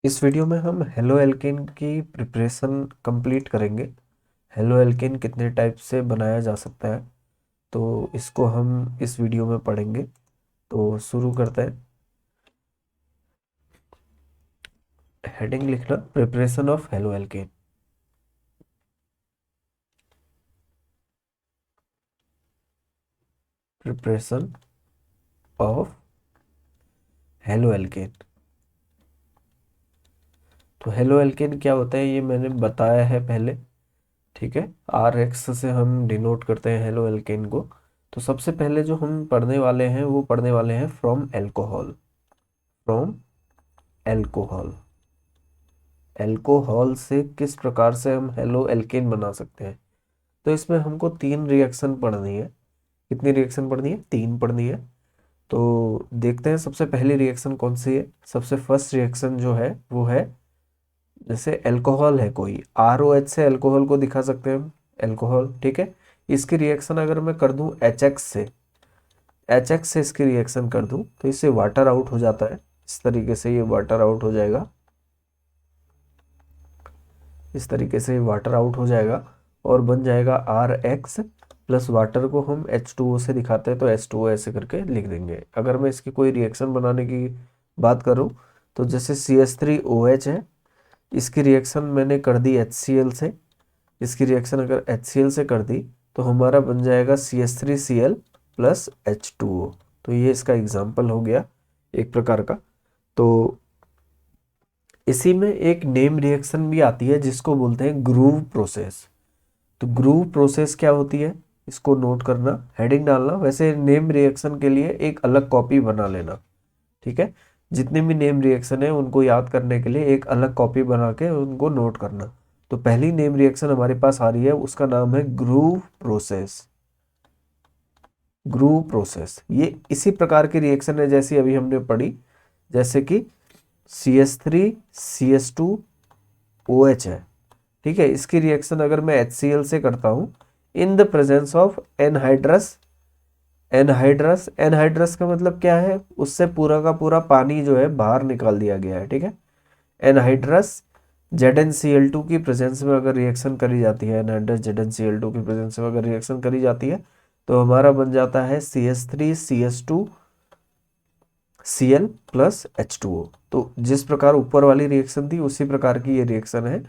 इस वीडियो में हम हेलो एल्केन की प्रिपरेशन कंप्लीट करेंगे। हेलो एल्केन कितने टाइप से बनाया जा सकता है, तो इसको हम इस वीडियो में पढ़ेंगे। तो शुरू करते हैं। हेडिंग लिखना, preparation of halo alkane. Preparation of halo alkane. तो हेलो एल्केन क्या होता है ये मैंने बताया है पहले। ठीक है, आर एक्स से हम डिनोट करते हैं हेलो एल्केन को। तो सबसे पहले जो हम पढ़ने वाले हैं वो पढ़ने वाले हैं from alcohol. From alcohol. Alcohol से किस प्रकार से हम हेलो एल्केन बना सकते हैं। तो इसमें हमको तीन रिएक्शन पढ़नी है। कितनी रिएक्शन पढ़नी है? तीन पढ़नी है। तो देखते हैं सबसे पहली रिएक्शन कौन सी है। सबसे फर्स्ट रिएक्शन जो है वो है, जैसे अल्कोहल है कोई, आर ओ एच से अल्कोहल को दिखा सकते हैं हम। अल्कोहल, ठीक है। इसकी रिएक्शन अगर मैं कर दूं एच एक्स से, एच एक्स से इसकी रिएक्शन कर दूं तो इससे वाटर आउट हो जाता है। इस तरीके से ये वाटर आउट हो जाएगा। इस तरीके से वाटर आउट हो जाएगा और बन जाएगा आर एक्स प्लस वाटर को हम एच टू ओ से दिखाते हैं तो एच टू ओ ऐसे करके लिख देंगे। अगर मैं इसकी कोई रिएक्शन बनाने की बात करूं तो जैसे C H three O H है, इसकी रिएक्शन मैंने कर दी एच सी एल से। इसकी रिएक्शन अगर एच सी एल से कर दी तो हमारा बन जाएगा C H three C L plus H two O. तो ये इसका एग्जाम्पल हो गया एक प्रकार का। तो इसी में एक नेम रिएक्शन भी आती है जिसको बोलते हैं ग्रूव प्रोसेस। तो ग्रूव प्रोसेस क्या होती है इसको नोट करना, हेडिंग डालना। वैसे नेम रिएक्शन के लिए एक अलग कॉपी बना लेना, ठीक है। जितने भी नेम रिएक्शन है उनको याद करने के लिए एक अलग कॉपी बना के उनको नोट करना। तो पहली नेम रिएक्शन हमारे पास आ रही है, उसका नाम है ग्रूव प्रोसेस। ग्रूव प्रोसेस ये इसी प्रकार की रिएक्शन है जैसी अभी हमने पढ़ी, जैसे कि C S three C S two O H है। ठीक है, इसकी रिएक्शन अगर मैं HCl से करता हूँ in the presence of anhydrous. Anhydrous, anhydrous का मतलब क्या है, उससे पूरा का पूरा पानी जो है बाहर निकाल दिया गया है। ठीक है, एनहाइड्रस ZnCl2 की प्रेजेंस में अगर रिएक्शन करी जाती है, एनहाइड्रस ZnCl2 की प्रेजेंस में अगर रिएक्शन करी जाती है तो हमारा बन जाता है CH3CH2Cl प्लस H2O। तो जिस प्रकार ऊपर वाली रिएक्शन थी उसी प्रकार की ये रिएक्शन है।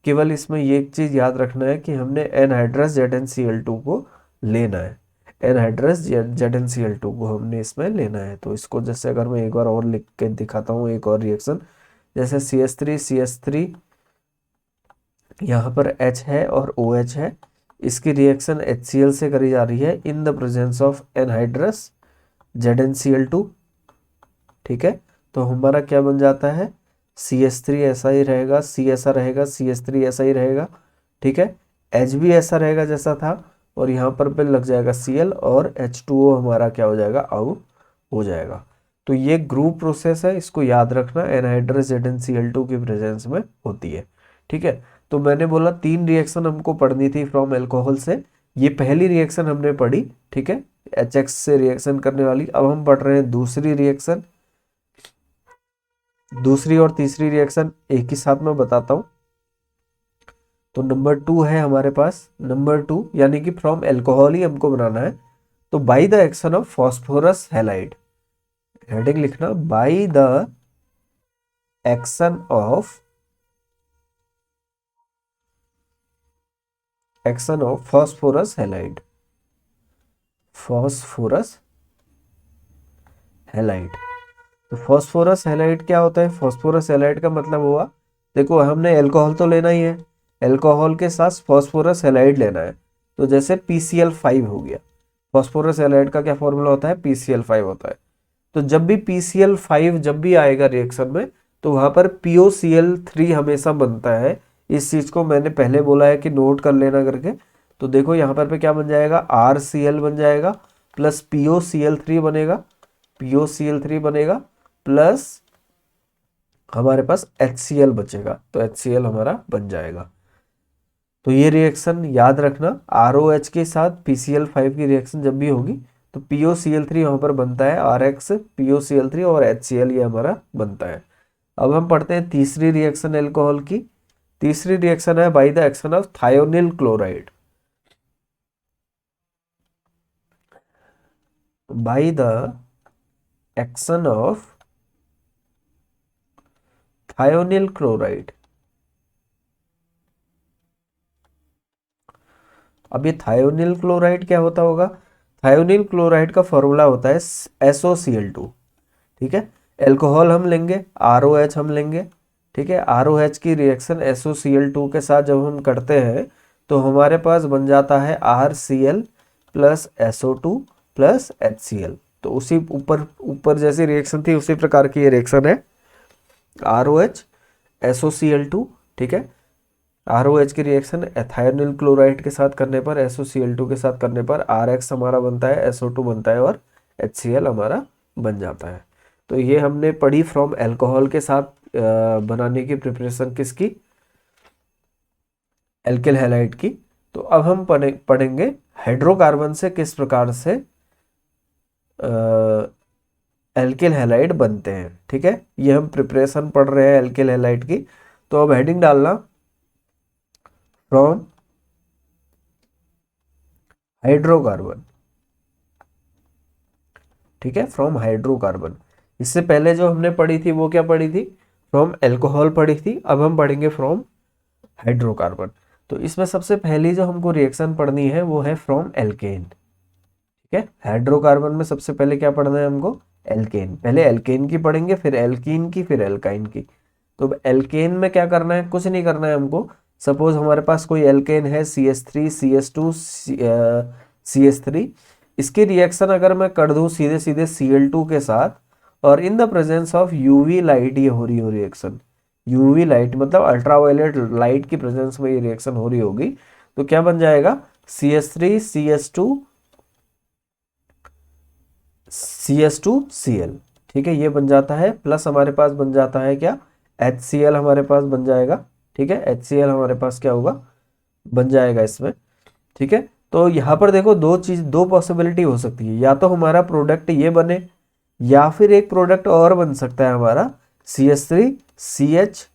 केवल इसमें ये एक चीज याद रखना है कि हमने एनहाइड्रस ZnCl2 को लेना है। एनहाइड्रस ZnCl2 को हमने इसमें लेना है। तो इसको जैसे अगर मैं एक बार और लिख के दिखाता हूँ एक और रिएक्शन, जैसे CH3CH3, यहाँ पर H है और OH है। इसकी रिएक्शन HCl से करी जा रही है in the presence of anhydrous ZnCl2। ठीक है, तो हमारा क्या बन जाता है, CH3 ऐसा ही रहेगा, C ऐसा रहेगा, CH3 ऐसा ही रहेगा। ठीक है, H भी ऐसा रहेगा जैसा था और यहाँ पर लग जाएगा Cl और H2O हमारा क्या हो जाएगा, आउट हो जाएगा। तो ये ग्रुप प्रोसेस है, इसको याद रखना, एनहाइड्रस ZnCl2 की प्रेजेंस में होती है। ठीक है, तो मैंने बोला तीन रिएक्शन हमको पढ़नी थी फ्रॉम एल्कोहल से। ये पहली रिएक्शन हमने पढ़ी, ठीक है, HX से रिएक्शन करने वाली। अब हम पढ़ रहे हैं दूसरी रिएक्शन। दूसरी और तीसरी रिएक्शन एक ही साथ में बताता हूं। तो नंबर टू है हमारे पास, नंबर टू यानी कि फ्रॉम एल्कोहल ही हमको बनाना है। तो by the action of phosphorus halide, heading लिखना, by the action of phosphorus halide. Phosphorus halide. तो फॉस्फोरस हैलाइड क्या होता है? फॉस्फोरस हैलाइड का मतलब हुआ, देखो हमने एल्कोहल तो लेना ही है, एल्कोहल के साथ फॉस्फोरस हैलाइड लेना है। तो जैसे PCl5 हो गया, फॉस्फोरस हैलाइड का क्या फॉर्मूला होता है, PCl5 होता है। तो जब भी PCl5 जब भी आएगा रिएक्शन में तो वहां पर POCl3 हमेशा बनता है। इस चीज को मैंने पहले बोला है कि नोट कर लेना करके। तो देखो यहाँ पर पे क्या बन जाएगा, RCl बन जाएगा प्लस POCl3 बनेगा, POCl3 बनेगा प्लस हमारे पास HCl बचेगा, तो HCl हमारा बन जाएगा। तो ये रिएक्शन याद रखना, ROH के साथ PCl5 की रिएक्शन जब भी होगी तो POCl3 यहाँ पर बनता है, RX POCl3 और HCl ये हमारा बनता है। अब हम पढ़ते हैं तीसरी रिएक्शन एल्कोहल की। तीसरी रिएक्शन है by the action of thionyl chloride. By the action of thionyl chloride. अब ये थायोनिल क्लोराइड क्या होता होगा? थायोनिल क्लोराइड का फॉर्मूला होता है SOCl2। ठीक है, एल्कोहल हम लेंगे, ROH हम लेंगे। ठीक है, ROH की रिएक्शन SOCl2 के साथ जब हम करते हैं तो हमारे पास बन जाता है RCl plus SO2 plus HCl। तो उसी ऊपर ऊपर जैसी रिएक्शन थी उसी प्रकार की ये रिएक्शन है ROH SOCl2। ठीक है, ROH की रिएक्शन एथायोनिल क्लोराइड के साथ करने पर, SOCl2 के साथ करने पर RX हमारा बनता है, SO2 बनता है और HCl हमारा बन जाता है। तो ये हमने पढ़ी फ्रॉम अल्कोहल के साथ बनाने की प्रिपरेशन किसकी? एल्किल हैलाइड की। तो अब हम पढ़ेंगे हाइड्रोकार्बन से किस प्रकार से एल्किल हैलाइड बनते हैं। ठीक है, ये हम प्रिपरेशन पढ़ रहे हैं एल्किल हैलाइड की। तो अब हेडिंग डालना फ्रॉम हाइड्रोकार्बन। ठीक है, फ्रॉम हाइड्रोकार्बन। इससे पहले जो हमने पढ़ी थी वो क्या पढ़ी थी? फ्रॉम एल्कोहल पढ़ी थी। अब हम पढ़ेंगे फ्रॉम हाइड्रोकार्बन। तो इसमें सबसे पहली जो हमको रिएक्शन पढ़नी है वो है फ्रॉम एल्केन। ठीक है, हाइड्रोकार्बन में सबसे पहले क्या पढ़ना है हमको? एल्केन। पहले एल्केन की पढ़ेंगे, फिर एल्कीन की, फिर एल्काइन की। तो एल्केन में क्या करना है? कुछ नहीं करना है हमको। सपोज हमारे पास कोई एल्केन है CH3 CH2 CH3। इसकी रिएक्शन अगर मैं कर दूं सीधे सीधे Cl2 के साथ, और in the presence of UV light ये हो रही हो रिएक्शन। यूवी लाइट मतलब अल्ट्रावायलेट लाइट की प्रेजेंस में ये रिएक्शन हो रही होगी। तो क्या बन जाएगा? CH3 CH2 CH2Cl। ठीक है, ये बन जाता है। प्लस हमारे पास बन जाता है क्या? HCl हमारे पास बन जाएगा। ठीक है, HCl हमारे पास क्या होगा? बन जाएगा इसमें। ठीक है, तो यहाँ पर देखो दो पॉसिबिलिटी हो सकती है। या तो हमारा प्रोडक्ट ये बने, या फिर एक प्रोडक्ट और बन सकता है हमारा CH3 CH,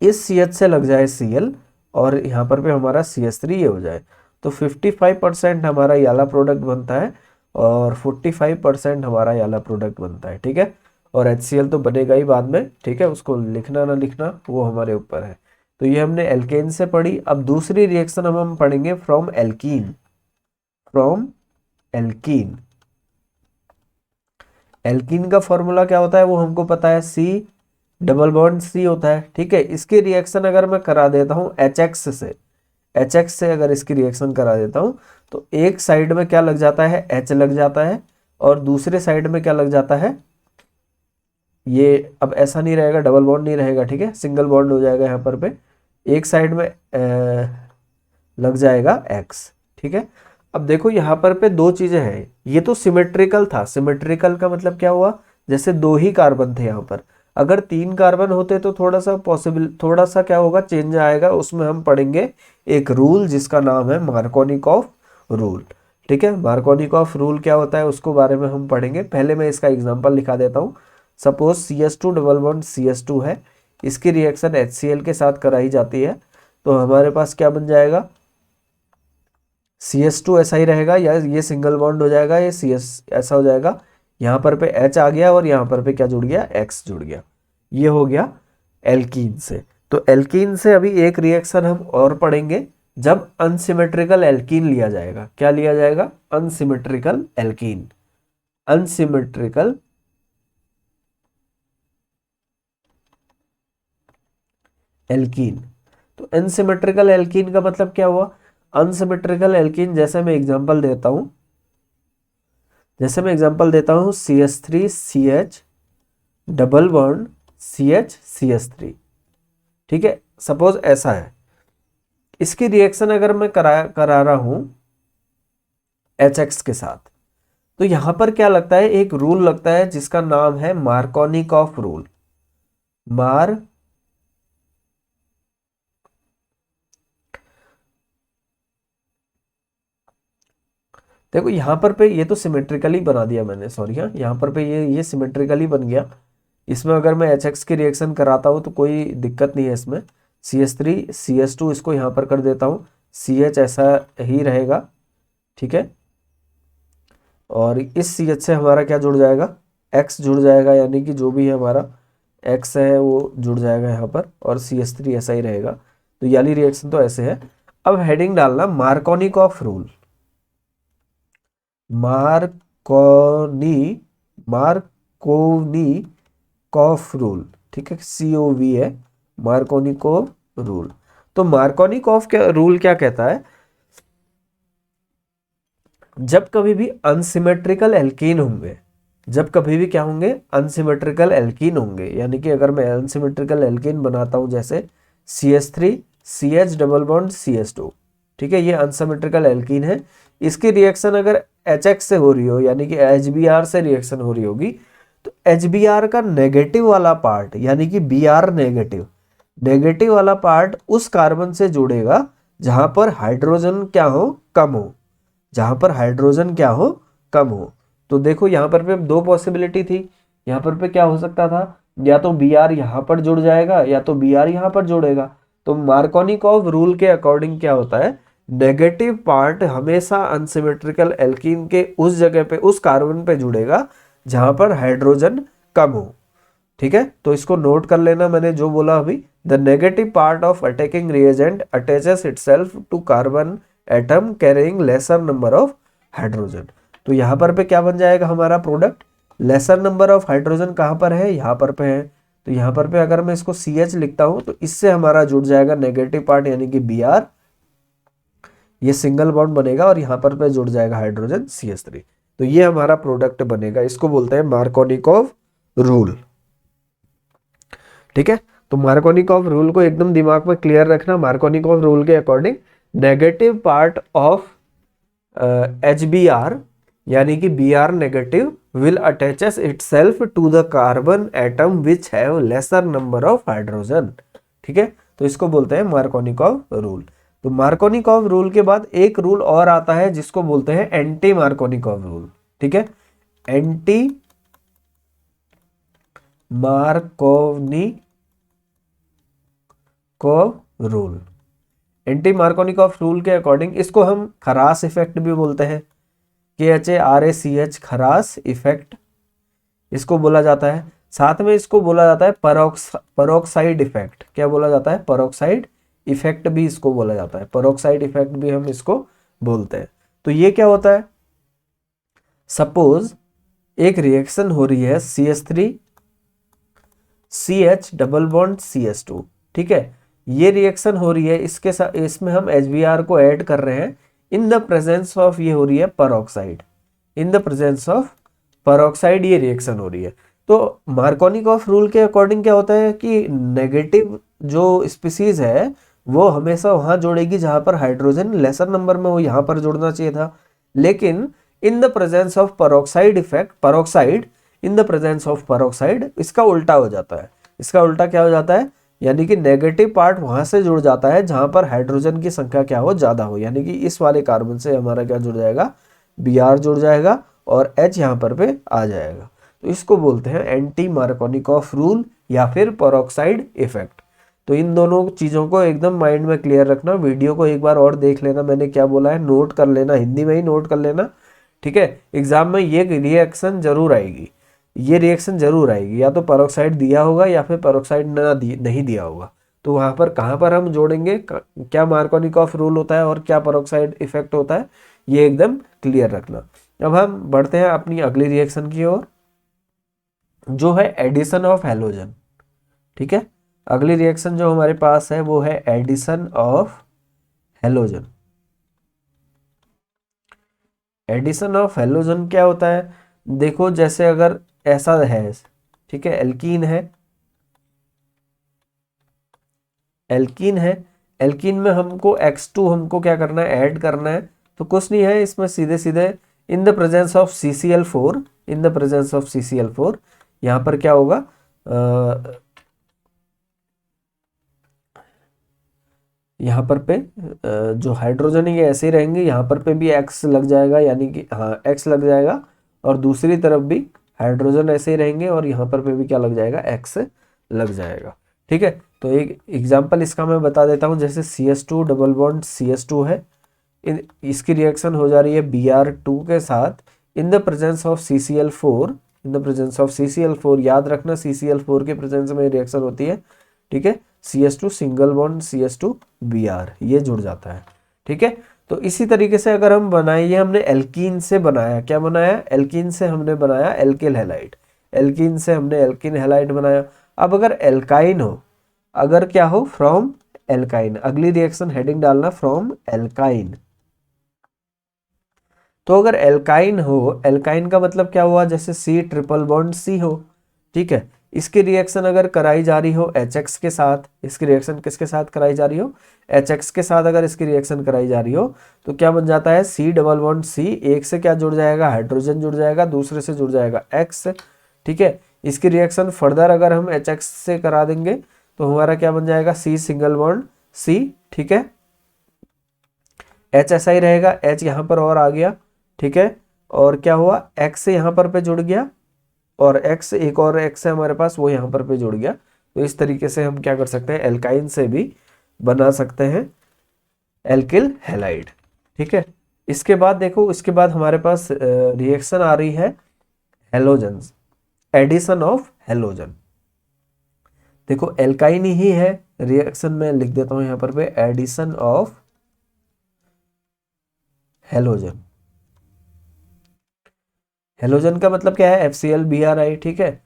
इस CH से लग जाए Cl, और यहाँ पर भी हमारा CH3 ये हो जाए। तो 55% हमारा ये वाला प्रोडक्ट बनता है और 45% हमारा ये वाला प्रोडक्ट बनता है। ठीक है, और HCl तो बनेगा ही बाद में। ठीक है, उसको लिखना ना लिखना वो हमारे ऊपर है। तो ये हमने एल्केन से पढ़ी। अब दूसरी रिएक्शन हम पढ़ेंगे from alkene. From alkene. Alkene का फॉर्मूला क्या होता है वो हमको पता है, C डबल बॉन्ड C होता है। ठीक है, इसकी रिएक्शन अगर मैं करा देता हूँ HX से अगर इसकी रिएक्शन करा देता हूँ तो एक साइड में क्या लग जाता है? H लग जाता है, और दूसरे साइड में क्या लग जाता है? ये अब ऐसा नहीं रहेगा, डबल बॉन्ड नहीं रहेगा। ठीक है, सिंगल बॉन्ड हो जाएगा यहाँ पर पे। एक साइड में लग जाएगा X। ठीक है, अब देखो यहाँ पर पे दो चीजें हैं। ये तो सिमेट्रिकल था। सिमेट्रिकल का मतलब क्या हुआ? जैसे दो ही कार्बन थे यहाँ पर। अगर तीन कार्बन होते तो थोड़ा सा क्या होगा? चेंज आएगा। उसमें हम पढ़ेंगे एक रूल जिसका नाम है मार्कोनिकॉफ रूल। ठीक है, मार्कोनिकॉफ रूल क्या होता है उसको बारे में हम पढ़ेंगे। पहले मैं इसका एग्जाम्पल लिखा देता हूँ। Suppose CH2 double bond CH2 है, इसकी रिएक्शन HCl के साथ कराई जाती है। तो हमारे पास क्या बन जाएगा? CH2 ऐसा ही रहेगा, या ये सिंगल बॉन्ड हो जाएगा, ये CS ऐसा हो जाएगा। यहाँ पर पे H आ गया और यहाँ पर पे क्या जुड़ गया? X जुड़ गया। ये हो गया एल्कीन से। तो एल्कीन से अभी एक रिएक्शन हम और पढ़ेंगे जब अनसिमेट्रिकल एल्कीन लिया जाएगा। क्या लिया जाएगा? Unsymmetrical alkene. Unsymmetrical alkene. तो अनसिमेट्रिकल एल्कीन का मतलब क्या हुआ? अनसिमेट्रिकल एल्कीन जैसे मैं एग्जांपल देता हूँ CH3 CH double bond CH CH3। ठीक है, सपोज ऐसा है। इसकी रिएक्शन अगर मैं करा रहा हूं HX के साथ, तो यहां पर क्या लगता है? एक रूल लगता है जिसका नाम है मार्कोनिकॉफ रूल। मार देखो यहाँ पर पे ये तो सिमेट्रिकली बना दिया मैंने, सॉरी। हाँ, यहाँ पर पे ये सिमेट्रिकली बन गया। इसमें अगर मैं HX की रिएक्शन कराता हूँ तो कोई दिक्कत नहीं है इसमें। CH3 CH2 इसको यहाँ पर कर देता हूँ, CH ऐसा ही रहेगा, ठीक है। और इस CH से हमारा क्या जुड़ जाएगा, X जुड़ जाएगा, यानी कि जो भी है हमारा X है वो जुड़ जाएगा यहाँ पर, और CH3 ऐसा ही रहेगा। तो ये वाली रिएक्शन तो ऐसे है। अब हेडिंग डालना मार्कोनिकॉफ रूल। मार्कोनिकॉफ रूल, ठीक है, COV है, मार्कोनिकॉफ रूल। तो मार्कोनिकॉफ रूल क्या कहता है, जब कभी भी अनसिमेट्रिकल एल्कीन होंगे, जब कभी भी क्या होंगे, अनसिमेट्रिकल एल्कीन होंगे, यानी कि अगर मैं अनसिमेट्रिकल एल्कीन बनाता हूं जैसे CH3 CH double bond CH2, ठीक है, ये अनसिमेट्रिकल एल्कीन है। इसकी रिएक्शन अगर HX से हो रही हो, यानी कि HBr से रिएक्शन हो रही होगी, तो HBr का नेगेटिव वाला पार्ट, यानी कि Br नेगेटिव, नेगेटिव वाला पार्ट उस कार्बन से जुड़ेगा जहां पर हाइड्रोजन क्या हो, कम हो, जहां पर हाइड्रोजन क्या हो, कम हो। तो देखो यहाँ पर पे दो पॉसिबिलिटी थी, यहाँ पर पे क्या हो सकता था, या तो Br यहाँ पर जुड़ जाएगा या तो Br यहाँ पर जुड़ेगा। तो मार्कोनिकॉफ रूल के अकॉर्डिंग क्या होता है, नेगेटिव पार्ट हमेशा अनसिमेट्रिकल एल्कीन के उस जगह पे, उस कार्बन पे जुड़ेगा जहां पर हाइड्रोजन कम हो, ठीक है। तो इसको नोट कर लेना, मैंने जो बोला अभी, the negative part of attacking reagent attaches itself to carbon atom carrying lesser number of hydrogen. तो यहाँ पर पे क्या बन जाएगा हमारा product, lesser number of hydrogen कहाँ पर है, यहाँ पर पे है। तो यहाँ पर पे अगर मैं इसको CH लिखता हूँ तो इससे हमारा जुड़ जाएगा नेगेटिव पार्ट, यानी कि Br, ये सिंगल बॉन्ड बनेगा, और यहाँ पर पे जुड़ जाएगा हाइड्रोजन CH3। तो ये हमारा प्रोडक्ट बनेगा, इसको बोलते हैं मार्कोनिकॉफ रूल, ठीक है। तो मार्कोनिकॉफ रूल को एकदम दिमाग में क्लियर रखना। मार्कोनिकॉफ रूल के according negative part of HBr, यानी कि Br negative, will attaches itself to the carbon atom which have lesser number of hydrogen, ठीक है। तो इसको बोलते हैं मार्कोनिकॉफ रूल। तो मार्कोनिकॉफ रूल के बाद एक रूल और आता है जिसको बोलते हैं एंटी मार्कोनिकॉफ रूल, ठीक है। Anti Markovnikov rule, anti Markovnikov rule के अकॉर्डिंग इसको हम खरास इफेक्ट भी बोलते हैं, KHARACH, खरास इफेक्ट इसको बोला जाता है। साथ में इसको बोला जाता है परोक्साइड इफेक्ट। क्या बोला जाता है, परोक्साइड इफेक्ट भी इसको बोला जाता है, परोक्साइड इफेक्ट भी हम इसको बोलते हैं। तो ये क्या होता है, सपोज एक रिएक्शन हो रही है CH3 CH double bond CH2, ठीक है, ये रिएक्शन हो रही है, इसके साथ इसमें हम HBr को ऐड कर रहे हैं इन द प्रेजेंस ऑफ, ये हो रही है peroxide, in the presence of peroxide ये रिएक्शन हो रही है। तो मार्कोनिकॉफ रूल के अकॉर्डिंग क्या होता है कि नेगेटिव जो स्पीसीज है वो हमेशा वहां जोड़ेगी जहां पर हाइड्रोजन लेसर नंबर में हो, यहाँ पर जुड़ना चाहिए था। लेकिन in the presence of peroxide effect, peroxide, in the presence of peroxide, इसका उल्टा हो जाता है। इसका उल्टा क्या हो जाता है, यानी कि नेगेटिव पार्ट वहां से जुड़ जाता है जहां पर हाइड्रोजन की संख्या क्या हो, ज्यादा हो, यानी कि इस वाले कार्बन से हमारा क्या जुड़ जाएगा, Br जुड़ जाएगा और H यहाँ पर पे आ जाएगा। तो इसको बोलते हैं एंटी मार्कोनिकॉफ रूल या फिर परोक्साइड इफेक्ट। तो इन दोनों चीज़ों को एकदम माइंड में क्लियर रखना। वीडियो को एक बार और देख लेना, मैंने क्या बोला है नोट कर लेना, हिंदी में ही नोट कर लेना, ठीक है। एग्जाम में ये रिएक्शन जरूर आएगी, ये रिएक्शन जरूर आएगी, या तो परोक्साइड दिया होगा या फिर परोक्साइड नहीं दिया होगा। तो वहाँ पर कहाँ पर हम जोड़ेंगे, क्या मार्कोनिकॉफ रूल होता है और क्या परोक्साइड इफेक्ट होता है, ये एकदम क्लियर रखना। अब हम बढ़ते हैं अपनी अगली रिएक्शन की ओर, जो है एडिशन ऑफ हैलोजन, ठीक है। अगली रिएक्शन जो हमारे पास है वो है addition of halogen. Addition of halogen क्या होता है, देखो जैसे अगर ऐसा है, ठीक है, एल्कीन है, एल्कीन है, एल्कीन में हमको X2 हमको क्या करना है, ऐड करना है। तो कुछ नहीं है इसमें, सीधे सीधे in the presence of CCl4, in the presence of CCl4 यहाँ पर क्या होगा, यहाँ पर पे जो हाइड्रोजन है ये ऐसे ही रहेंगे, यहाँ पर पे भी X लग जाएगा, यानी कि हाँ X लग जाएगा, और दूसरी तरफ भी हाइड्रोजन ऐसे ही रहेंगे और यहाँ पर भी क्या लग जाएगा, X लग जाएगा। ठीक है, तो एक एग्जांपल इसका मैं बता देता हूँ। जैसे CH2 डबल बॉन्ड CH2 है, इसकी रिएक्शन हो जा रही है Br2 के साथ in the presence of CCl4, in the presence of CCl4। याद रखना CCl4 के प्रेजेंस में रिएक्शन होती है। ठीक है, CH2 single bond CH2 Br ये जुड़ जाता है। ठीक है, तो इसी तरीके से अगर हम बनाए, ये हमने एल्कीन से बनाया, क्या बनाया, एल्कीन से हमने बनाया एल्किल हैलाइड, एल्कीन से हमने एल्किन हैलाइड बनाया। अब अगर एल्काइन हो, अगर क्या हो, फ्रॉम एल्काइन, अगली रिएक्शन हेडिंग डालना फ्रॉम एल्काइन। तो अगर एल्काइन हो, एल्काइन का मतलब क्या हुआ, जैसे C ट्रिपल बॉन्ड C हो। ठीक है, इसकी रिएक्शन अगर कराई जा रही हो HX के साथ, इसकी रिएक्शन किसके साथ कराई जा रही हो, HX के साथ अगर इसकी रिएक्शन कराई जा रही हो तो क्या बन जाता है, C डबल बॉन्ड C, एक से क्या जुड़ जाएगा, हाइड्रोजन जुड़ जाएगा, दूसरे से जुड़ जाएगा X। ठीक है, इसकी रिएक्शन फर्दर अगर हम HX से करा देंगे तो हमारा क्या बन जाएगा, C सिंगल बॉन्ड C। ठीक है, H ऐसा ही रहेगा, H यहाँ पर और आ गया। ठीक है, और क्या हुआ, X से यहाँ पर पे जुड़ गया, और X एक और X है हमारे पास, वो यहाँ पर पे जुड़ गया। तो इस तरीके से हम क्या कर सकते हैं, एल्काइन से भी बना सकते हैं एल्किल हैलाइड। ठीक है, इसके बाद देखो, इसके बाद हमारे पास रिएक्शन आ रही है हेलोजन, एडिशन ऑफ हेलोजन। देखो एल्काइन ही है, रिएक्शन में लिख देता हूं यहाँ पर पे एडिशन ऑफ हेलोजन। हेलोजन का मतलब क्या है, FCl Bri। ठीक है,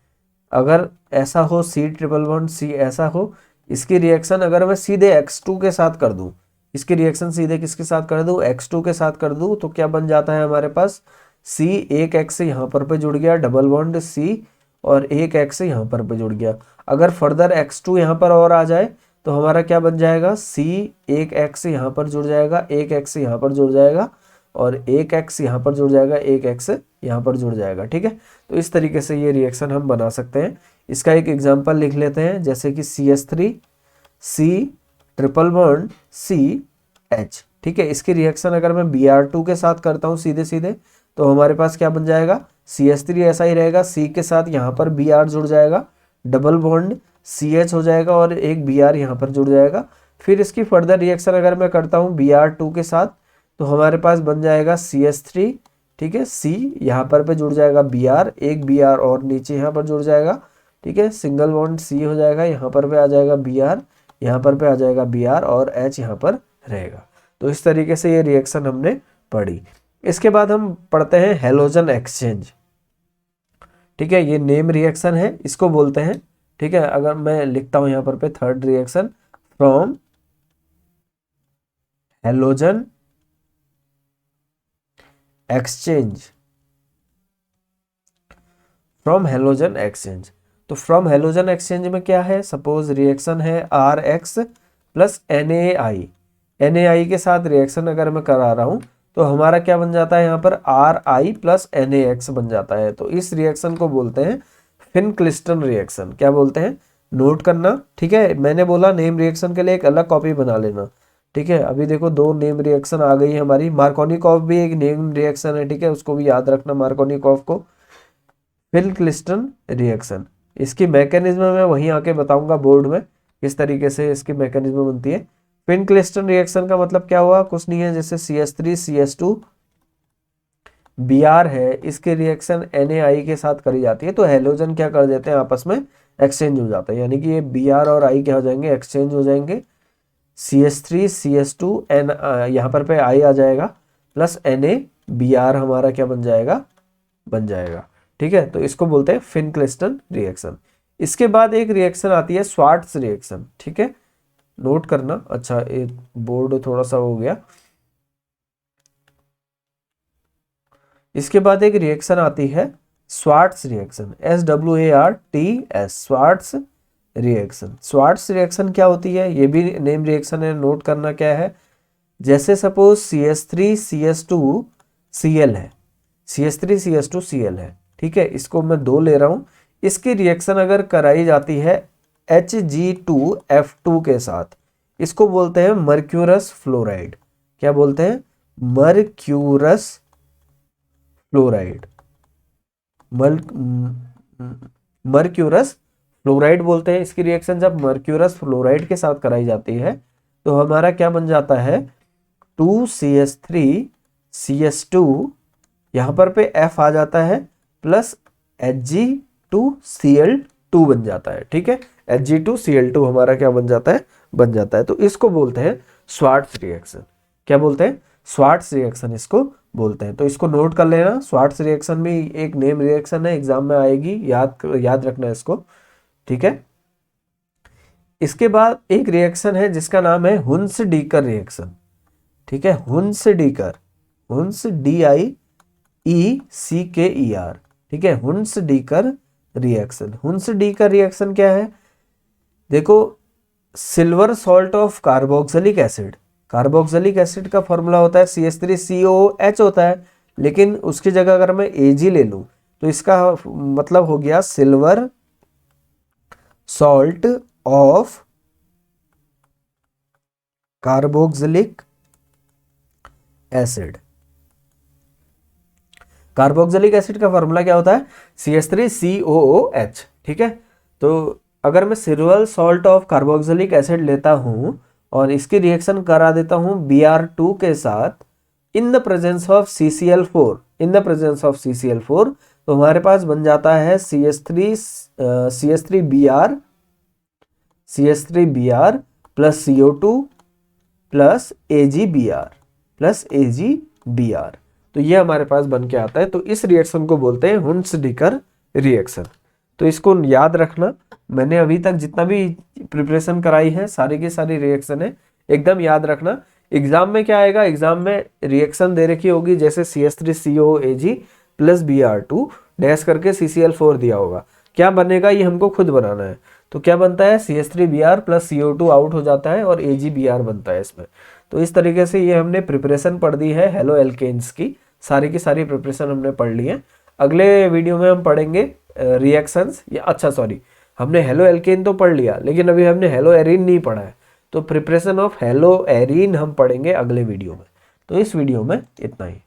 अगर ऐसा हो C ट्रिपल बॉन्ड C ऐसा हो, इसकी रिएक्शन अगर मैं सीधे X2 के साथ कर दूं, इसकी रिएक्शन सीधे किसके साथ कर दूं, X2 के साथ कर दूं, तो क्या बन जाता है हमारे पास, C एक X यहाँ पर पे जुड़ गया, डबल बॉन्ड C, और एक X यहाँ पर पे जुड़ गया। अगर फर्दर X2 यहाँ पर और आ जाए तो हमारा क्या बन जाएगा, C एक X यहाँ पर जुड़ जाएगा, एक X यहाँ पर जुड़ जाएगा, और एक X यहाँ पर जुड़ जाएगा, एक X यहाँ पर जुड़ जाएगा। ठीक है, तो इस तरीके से ये रिएक्शन हम बना सकते हैं। इसका एक एग्जांपल लिख लेते हैं, जैसे कि CH3 C triple bond CH। ठीक है, इसकी रिएक्शन अगर मैं Br2 के साथ करता हूँ सीधे सीधे, तो हमारे पास क्या बन जाएगा, CH3 ऐसा ही रहेगा, C के साथ यहाँ पर Br जुड़ जाएगा, डबल बॉन्ड CH हो जाएगा, और एक Br यहाँ पर जुड़ जाएगा। फिर इसकी फर्दर रिएक्शन अगर मैं करता हूँ Br2 के साथ, तो हमारे पास बन जाएगा CH3। ठीक है, C यहाँ पर पे जुड़ जाएगा Br, एक Br और नीचे यहाँ पर जुड़ जाएगा। ठीक है, सिंगल बॉन्ड C हो जाएगा, यहाँ पर पे आ जाएगा Br, यहाँ पर पे आ जाएगा Br, और H यहाँ पर रहेगा। तो इस तरीके से ये रिएक्शन हमने पढ़ी। इसके बाद हम पढ़ते हैं हेलोजन एक्सचेंज। ठीक है, ये नेम रिएक्शन है, इसको बोलते हैं। ठीक है, अगर मैं लिखता हूं यहाँ पर पे third reaction from halogen exchange, from halogen exchange. तो फ्रॉम हेलोजन एक्सचेंज में क्या है, सपोज रिएक्शन है RX प्लस NaI, NaI के साथ रिएक्शन अगर मैं करा रहा हूं तो हमारा क्या बन जाता है, यहाँ पर Ri प्लस NaX बन जाता है। तो इस रिएक्शन को बोलते हैं फिनक्लिस्टन रिएक्शन। क्या बोलते हैं, नोट करना। ठीक है, मैंने बोला नेम रिएक्शन के लिए एक अलग कॉपी बना लेना। ठीक है, अभी देखो दो नेम रिएक्शन आ गई है हमारी। मार्कोनिकॉफ भी एक नेम रिएक्शन है, ठीक है, उसको भी याद रखना मार्कोनिकॉफ को। फिनक्लिस्टन रिएक्शन, इसकी मैकेनिज्म मैं वहीं आके बताऊंगा बोर्ड में किस तरीके से इसकी मैकेनिज्म बनती है। फिनक्लिस्टन रिएक्शन का मतलब क्या हुआ, कुछ नहीं है, जैसे CH3 CH2 Br है, इसके रिएक्शन NaI के साथ करी जाती है, तो हेलोजन क्या कर देते हैं, आपस में एक्सचेंज हो जाता है, यानी कि ये Br और I क्या हो जाएंगे, एक्सचेंज हो जाएंगे। CH3 CH2 N यहाँ पर पे I आ जाएगा, प्लस Na Br हमारा क्या बन जाएगा, बन जाएगा। ठीक है, तो इसको बोलते हैं फिनक्लिस्टन रिएक्शन। इसके बाद एक रिएक्शन आती है स्वार्ट्स रिएक्शन। ठीक है, नोट करना। अच्छा, एक बोर्ड थोड़ा सा हो गया। इसके बाद एक रिएक्शन आती है Swarts reaction, SWARTS, Swarts reaction. Swarts reaction क्या होती है, ये भी नेम रिएक्शन है, नोट करना क्या है। जैसे सपोज CH3 CH2 Cl है, CH3 CH2 Cl है। ठीक है, इसको मैं दो ले रहा हूं। इसकी रिएक्शन अगर कराई जाती है Hg2F2 के साथ, इसको बोलते हैं मर्क्यूरस फ्लोराइड। क्या बोलते हैं, मर्क्यूरस फ्लोराइड। मर्क्यूरस फ्लोराइड बोलते हैं। इसकी रिएक्शन जब मर्क्यूरस फ्लोराइड के साथ कराई जाती है तो हमारा क्या बन जाता है, 2CH3CH2, यहाँ पर पे F आ जाता है, प्लस Hg2Cl2 बन जाता है। ठीक है, Hg2Cl2 हमारा क्या बन जाता है, बन जाता है। तो इसको बोलते हैं स्वार्ट्स रिएक्शन। क्या बोलते हैं, स्वार्ट्स रिएक्शन इसको बोलते हैं। तो इसको नोट कर लेना, स्वार्ट्स रिएक्शन भी एक नेम रिएक्शन है, एग्जाम में आएगी, याद रखना है इसको। ठीक है, इसके बाद एक रिएक्शन है जिसका नाम है हुन्स डीकर रिएक्शन। ठीक है, हुन्स डीकर, हुन्स DIECKER। ठीक है, हुन्स डीकर रिएक्शन। हुन्स डीकर रिएक्शन क्या है, देखो, silver salt of carboxylic acid, carboxylic acid का फॉर्मूला होता है CH3COOH होता है, लेकिन उसकी जगह अगर मैं Ag ले लूं तो इसका मतलब हो गया silver salt of carboxylic acid. Carboxylic acid का फॉर्मूला क्या होता है, CH3COOH। ठीक है, तो अगर मैं silver salt of carboxylic acid लेता हूं और इसकी रिएक्शन करा देता हूं Br2 के साथ in the presence of CCl4, in the presence of CCl4, तो हमारे पास बन जाता है CH3Br plus CO2 plus AgBr। तो ये हमारे पास बन के आता है। तो इस रिएक्शन को बोलते हैं हुन्स डीकर रिएक्शन। तो इसको याद रखना, मैंने अभी तक जितना भी प्रिपरेशन कराई है सारी की सारी रिएक्शन है, एकदम याद रखना। एग्जाम में क्या आएगा, एग्जाम में रिएक्शन दे रखी होगी, जैसे CH3COAg प्लस Br2 डैश करके CCl4 दिया होगा, क्या बनेगा ये हमको खुद बनाना है। तो क्या बनता है, CH3Br प्लस CO2 आउट हो जाता है और AgBr बनता है इसमें। तो इस तरीके से ये हमने प्रिपरेशन पढ़ दी है हेलो एल्केन्स की सारी प्रिपरेशन हमने पढ़ ली है। अगले वीडियो में हम पढ़ेंगे रिएक्शंस, या अच्छा सॉरी, हमने हेलो एल्केन तो पढ़ लिया लेकिन अभी हमने हेलो एरीन नहीं पढ़ा है, तो प्रिपरेशन ऑफ हेलो एरीन हम पढ़ेंगे अगले वीडियो में। तो इस वीडियो में इतना ही।